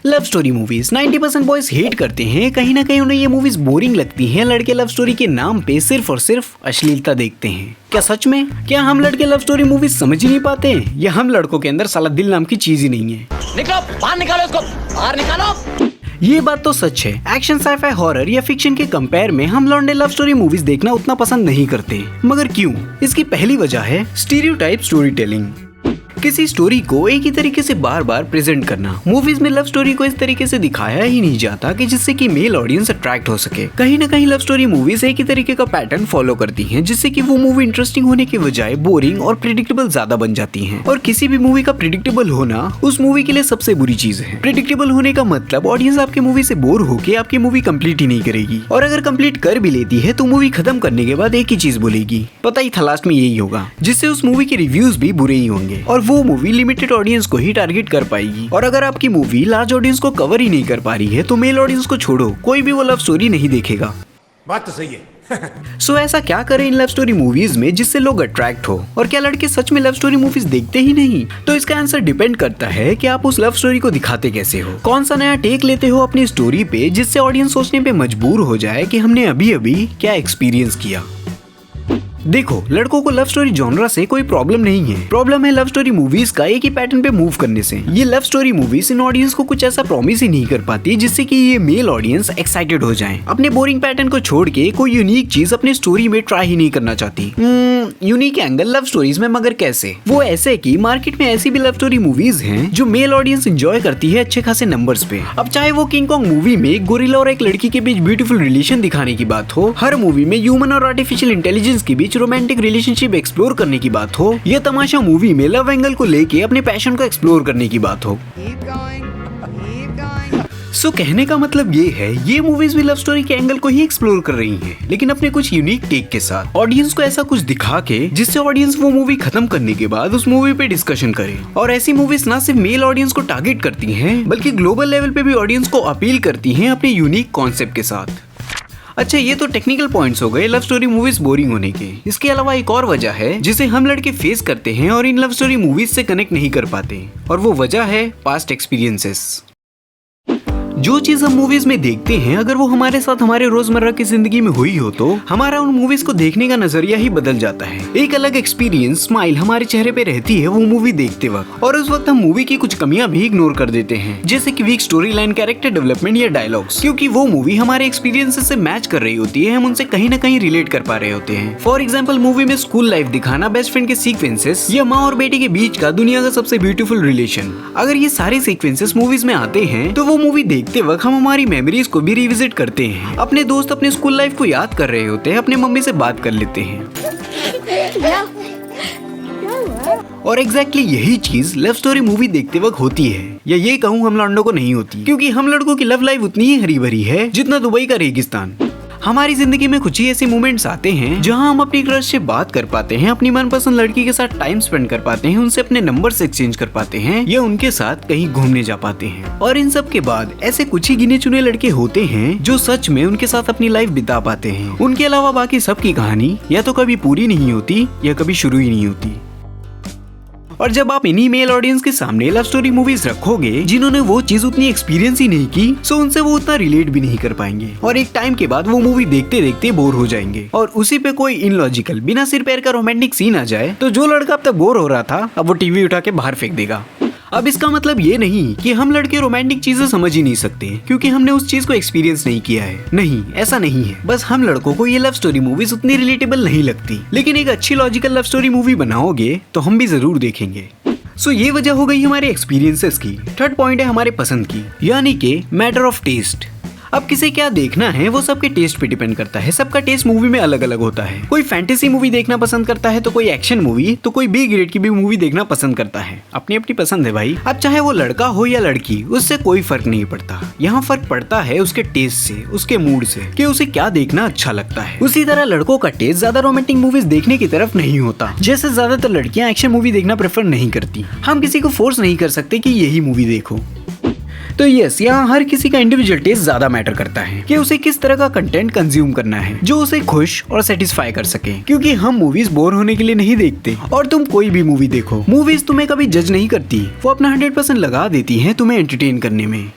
Love story movies 90% boys hate करते हैं। कहीं ना कहीं उन्हें ये मूवीज बोरिंग लगती हैं। लड़के लव स्टोरी के नाम पे सिर्फ और सिर्फ अश्लीलता देखते हैं। क्या सच में? क्या हम लड़के लव स्टोरी मूवीज समझ ही नहीं पाते हैं? या हम लड़कों के अंदर साला दिल नाम की चीज ही नहीं है? निकलो बाहर, निकालो इसको बाहर निकालो। ये बात तो सच है। एक्शन, साइफाई, हॉरर या फिक्शन के कंपेयर में हम लौंडे लव स्टोरी मूवीज देखना उतना पसंद नहीं करते। मगर क्यों? इसकी पहली वजह है स्टीरियोटाइप स्टोरी टेलिंग। किसी स्टोरी को एक ही तरीके से बार बार प्रेजेंट करना। मूवीज में लव स्टोरी को इस तरीके से दिखाया ही नहीं जाता कि जिससे कि मेल ऑडियंस अट्रैक्ट हो सके। कहीं ना कहीं लव स्टोरी मूवीज एक ही तरीके का पैटर्न फॉलो करती हैं, जिससे कि वो मूवी इंटरेस्टिंग होने के बजाय बोरिंग और प्रिडिक्टेबल ज्यादा बन जाती हैं। और किसी भी मूवी का प्रिडिक्टेबल होना उस मूवी के लिए सबसे बुरी चीज है। प्रिडिक्टेबल होने का मतलब ऑडियंस आपके मूवी से बोर होकर आपकी मूवी कंप्लीट ही नहीं करेगी, और अगर कंप्लीट कर भी लेती है तो मूवी खत्म करने के बाद एक ही चीज बोलेगी, पता ही था लास्ट में यही होगा, जिससे उस मूवी के रिव्यूज भी बुरे ही होंगे और वो मूवी लिमिटेड ऑडियंस को ही टारगेट कर पाएगी। और अगर आपकी मूवी लार्ज ऑडियंस को कवर ही नहीं कर पा रही है तो मेल ऑडियंस को छोड़ो, कोई भी वो लव स्टोरी नहीं देखेगा। बात तो सही है। सो ऐसा क्या करें इन लव स्टोरी मूवीज में जिससे लोग अट्रैक्ट हो? और क्या लड़के सच में लव स्टोरी मूवीज देखते ही नहीं? तो इसका आंसर डिपेंड करता है कि आप उस लव स्टोरी को दिखाते कैसे हो। कौन सा नया टेक लेते हो अपनी स्टोरी पे, जिससे ऑडियंस सोचने पे मजबूर हो जाए कि हमने अभी अभी क्या एक्सपीरियंस किया। देखो, लड़कों को लव स्टोरी जॉनरा से कोई प्रॉब्लम नहीं है। प्रॉब्लम है लव स्टोरी मूवीज का एक ही पैटर्न पे मूव करने से। ये लव स्टोरी मूवीज इन ऑडियंस को कुछ ऐसा प्रॉमिस ही नहीं कर पाती जिससे कि ये मेल ऑडियंस एक्साइटेड हो जाएं। अपने बोरिंग पैटर्न को छोड़ के कोई यूनिक चीज अपनी स्टोरी में ट्राई ही नहीं करना चाहती। यूनिक एंगल लव स्टोरीज में, मगर कैसे? वो ऐसे कि मार्केट में ऐसी भी लव स्टोरी मूवीज हैं जो मेल ऑडियंस एंजॉय करती है अच्छे खासे नंबर्स पे। अब चाहे वो किंग कॉन्ग मूवी में एक गोरिल्ला और एक लड़की के बीच ब्यूटीफुल रिलेशन दिखाने की बात हो, हर मूवी में ह्यूमन और आर्टिफिशियल इंटेलिजेंस के बीच रोमांटिक रिलेशनशिप एक्सप्लोर करने की बात हो, या तमाशा मूवी में लव एंगल को लेके अपने पैशन को एक्सप्लोर करने की बात हो। सो कहने का मतलब ये है, ये मूवीज भी लव स्टोरी के एंगल को ही एक्सप्लोर कर रही हैं, लेकिन अपने कुछ यूनिक टेक के साथ। ऑडियंस को ऐसा कुछ दिखा के जिससे ऑडियंस वो मूवी खत्म करने के बाद उस मूवी पे डिस्कशन करे। और ऐसी मूवीज ना सिर्फ मेल ऑडियंस को टारगेट करती हैं, बल्कि ग्लोबल लेवल पे भी ऑडियंस को अपील करती हैं अपने यूनिक कॉन्सेप्ट के साथ। अच्छा, ये तो टेक्निकल पॉइंट्स हो गए लव स्टोरी मूवीज बोरिंग होने के। इसके अलावा एक और वजह है जिसे हम लड़के फेस करते हैं और इन लव स्टोरी मूवीज से कनेक्ट नहीं कर पाते, और वो वजह है पास्ट एक्सपीरियंसेस। जो चीज हम मूवीज में देखते हैं, अगर वो हमारे साथ हमारे रोजमर्रा की जिंदगी में हुई हो तो हमारा उन मूवीज को देखने का नजरिया ही बदल जाता है। एक अलग एक्सपीरियंस, स्माइल हमारे चेहरे पे रहती है वो मूवी देखते वक्त, और उस वक्त हम मूवी की कुछ कमियां भी इग्नोर कर देते हैं, जैसे कि weak story line, character development या डायलॉग्स, क्योंकि वो मूवी हमारे एक्सपीरियंसेस से मैच कर रही होती है। हम उनसे कहीं ना कहीं रिलेट कर पा रहे होते हैं। फॉर एग्जाम्पल, मूवी में स्कूल लाइफ दिखाना, बेस्ट फ्रेंड के सीक्वेंसेस, या माँ और बेटी के बीच का दुनिया का सबसे ब्यूटीफुल रिलेशन, अगर ये सारे सीक्वेंसेस मूवीज में आते हैं तो वो मूवी देखते वक्त हम हमारी मेमोरीज को भी रिविजिट करते हैं। अपने दोस्त अपने स्कूल लाइफ को याद कर रहे होते हैं, अपने मम्मी से बात कर लेते हैं। और एग्जैक्टली यही चीज लव स्टोरी मूवी देखते वक्त होती है, या ये कहूँ हम लड़कों को नहीं होती, क्योंकि हम लड़कों की लव लाइफ उतनी ही हरी भरी है जितना दुबई का रेगिस्तान। हमारी जिंदगी में कुछ ही ऐसे मोमेंट्स आते हैं जहां हम अपनी क्रश से बात कर पाते हैं, अपनी मनपसंद लड़की के साथ टाइम स्पेंड कर पाते हैं, उनसे अपने नंबर्स एक्सचेंज कर पाते हैं, या उनके साथ कहीं घूमने जा पाते हैं। और इन सब के बाद ऐसे कुछ ही गिने चुने लड़के होते हैं जो सच में उनके साथ अपनी लाइफ बिता पाते हैं। उनके अलावा बाकी सबकी कहानी या तो कभी पूरी नहीं होती या कभी शुरू ही नहीं होती। और जब आप इन्हीं मेल ऑडियंस के सामने लव स्टोरी मूवीज रखोगे जिन्होंने वो चीज उतनी एक्सपीरियंस ही नहीं की, सो उनसे वो उतना रिलेट भी नहीं कर पाएंगे, और एक टाइम के बाद वो मूवी देखते देखते बोर हो जाएंगे। और उसी पे कोई इनलॉजिकल बिना सिर पैर का रोमांटिक सीन आ जाए तो जो लड़का अब तक बोर हो रहा था, अब वो टीवी उठा के बाहर फेंक देगा। अब इसका मतलब ये नहीं कि हम लड़के रोमांटिक चीजें समझ ही नहीं सकते क्योंकि हमने उस चीज को एक्सपीरियंस नहीं किया है। नहीं, ऐसा नहीं है। बस हम लड़कों को ये लव स्टोरी मूवीज उतनी रिलेटेबल नहीं लगती, लेकिन एक अच्छी लॉजिकल लव स्टोरी मूवी बनाओगे तो हम भी जरूर देखेंगे। सो ये वजह हो गई हमारे एक्सपीरियंसेस की। थर्ड पॉइंट है हमारे पसंद की, यानी कि मैटर ऑफ टेस्ट। अब किसे क्या देखना है वो सबके टेस्ट पे डिपेंड करता है। सबका टेस्ट मूवी में अलग अलग होता है। कोई फैंटेसी मूवी देखना पसंद करता है तो कोई एक्शन मूवी, तो कोई बी ग्रेड की भी मूवी देखना पसंद करता है। अपनी अपनी पसंद है भाई। अब चाहे वो लड़का हो या लड़की, उससे कोई फर्क नहीं पड़ता। यहाँ फर्क पड़ता है उसके टेस्ट से, उसके मूड से, कि उसे क्या देखना अच्छा लगता है। उसी तरह लड़कों का टेस्ट ज्यादा रोमांटिक मूवीज देखने की तरफ नहीं होता, जैसे ज्यादातर लड़कियां एक्शन मूवी देखना प्रेफर नहीं करती। हम किसी को फोर्स नहीं कर सकते कि यही मूवी देखो। तो यस, यहाँ हर किसी का इंडिविजुअल टेस्ट ज्यादा मैटर करता है कि उसे किस तरह का कंटेंट कंज्यूम करना है जो उसे खुश और सेटिस्फाई कर सके। क्योंकि हम मूवीज बोर होने के लिए नहीं देखते। और तुम कोई भी मूवी देखो, मूवीज तुम्हें कभी जज नहीं करती, वो अपना 100% लगा देती हैं तुम्हें एंटरटेन करने में।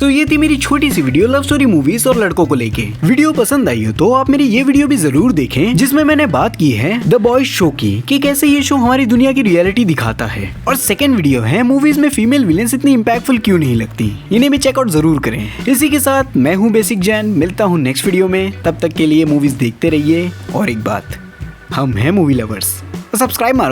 तो ये थी मेरी छोटी सी वीडियो लव स्टोरी मूवीज और लड़कों को लेके। वीडियो पसंद आई हो तो आप मेरी ये वीडियो भी जरूर देखें, जिसमें मैंने बात की है द बॉयज शो की कि कैसे ये शो हमारी दुनिया की रियलिटी दिखाता है। और सेकंड वीडियो है मूवीज में फीमेल विलेंस इतनी इम्पैक्टफुल क्यों नहीं लगती, इन्हें भी चेकआउट जरूर करें। इसी के साथ मैं हूँ बेसिक जैन, मिलता हूँ नेक्स्ट वीडियो में। तब तक के लिए मूवीज देखते रहिए। और एक बात, हम हैं मूवी लवर्स, सब्सक्राइब मारो।